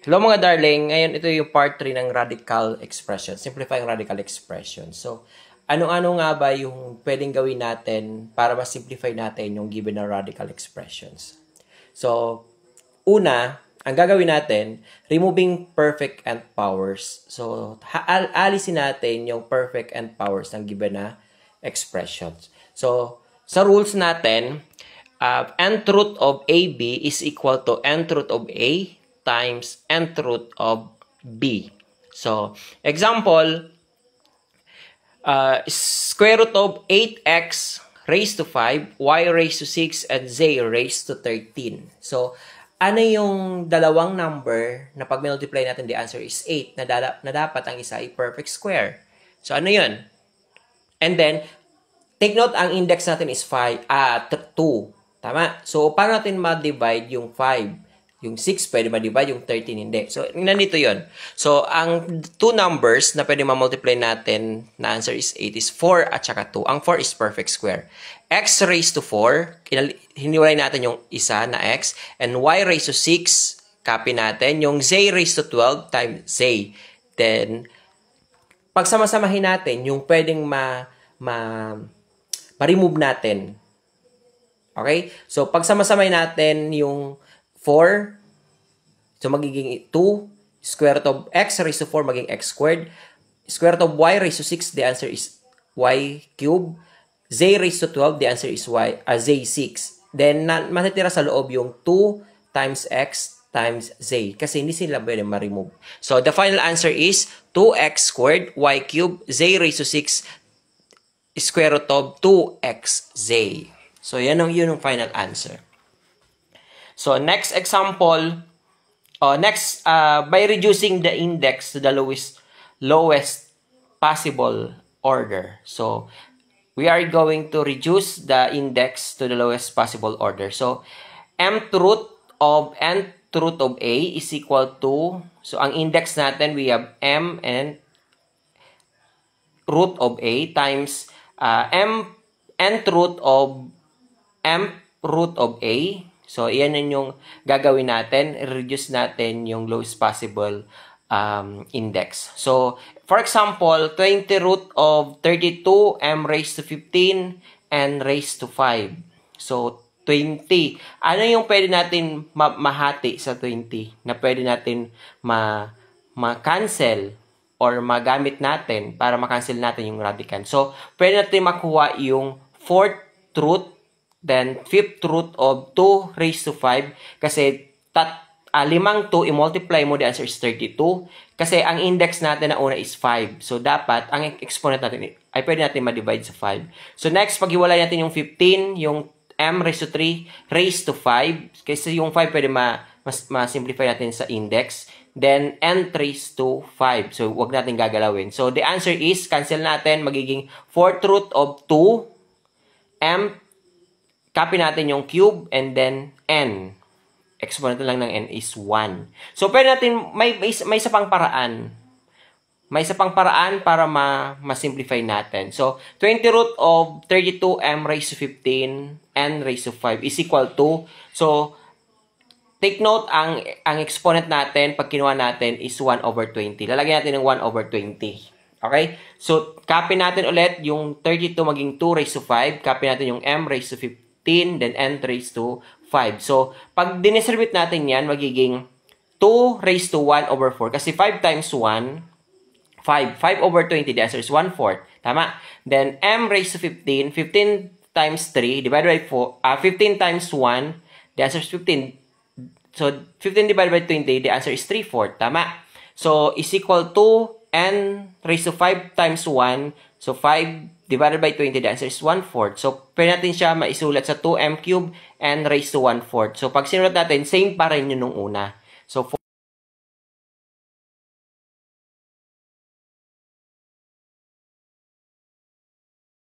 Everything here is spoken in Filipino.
Hello mga darling, ngayon ito yung part 3 ng radical expression, simplifying radical expression. So, ano-ano nga ba yung pwedeng gawin natin para ma-simplify natin yung given na radical expressions? So, una, ang gagawin natin, removing perfect and powers. So, alisin natin yung perfect and powers ng given na expressions. So, sa rules natin, nth root of AB is equal to nth root of A times nth root of B. So, example, square root of 8x raised to 5, y raised to 6, and z raised to 13. So, ano yung dalawang number na pag multiply natin, the answer is 8, na dapat ang isa ay perfect square. So, ano yun? And then, take note, ang index natin is 2. Tama? So, paano natin ma-divide yung 5? Yung 6 pwede ma-divide, yung 13 hindi. So, nandito yon. So, ang two numbers na pwede ma-multiply natin na answer is 8 is 4 at saka 2. Ang 4 is perfect square. X raised to 4, hiniwalay natin yung isa na x. And y raised to 6, copy natin. Yung z raised to 12 times z. Then, pagsama-samahin natin yung pwedeng ma-remove natin. Okay? So, pagsama-samahin natin yung 4, so magiging 2, square root of x raised to 4 magiging x squared, square root of y raised to 6, the answer is y cube, z raised to 12, the answer is z6. Then, matitira sa loob yung 2 times x times z, kasi hindi sila pwede ma-remove. So, the final answer is 2x squared, y cube, z raised to 6, square root of 2xz. So, yun yung final answer. So, next example, by reducing the index to the lowest possible order. So, we are going to reduce the index to the lowest possible order. So, nth root of A is equal to, so ang index natin, we have m and root of A times nth root of A. So, iyan yung gagawin natin. I-reduce natin yung lowest possible index. So, for example, 20 root of 32, m raised to 15, n raised to 5. So, 20. Ano yung pwede natin mahati sa 20? Na pwede natin ma-cancel or magamit natin para ma-cancel natin yung radicand. So, pwede natin makuha yung 4th root, then 5th root of 2 raised to 5. Kasi 5 i-multiply mo, the answer is 32. Kasi ang index natin na una is 5. So, dapat, ang exponent natin ay pwede natin ma-divide sa 5. So, next, paghiwalay natin yung 15, yung m raised to 3 raised to 5. Kasi yung 5 pwede ma-simplify natin sa index. Then, n raised to 5. So, wag natin gagalawin. So, the answer is, cancel natin, magiging 4th root of 2, m, copy natin yung cube, and then n. Exponent lang ng n is 1. So, pwede natin, may isa pang paraan. May isa pang paraan para ma-simplify natin. So, 20 root of 32, m raised to 15, n raised to 5 is equal to, so, take note, ang exponent natin, pag kinuha natin, is 1 over 20. Lalagyan natin ng 1 over 20. Okay? So, copy natin ulit yung 32 maging 2 raised to 5. Copy natin yung m raised to 15, then n raised to 5. So, pag dinistribute natin yan, magiging 2 raised to 1 over 4. Kasi 5 times 1, 5. 5 over 20, the answer is 1/4. Tama? Then, m raised to 15. 15 times 3, divided by 4. 15 times 1, the answer is 15. So, 15 divided by 20, the answer is 3/4. Tama? So, is equal to n raised to 5 times 1. So, 5 divided by 20, the answer is 1/4. So, pwede natin siya maisulat sa 2m cube n raised to 1/4. So, pag sinulat natin, same pa rin yun nung una. So,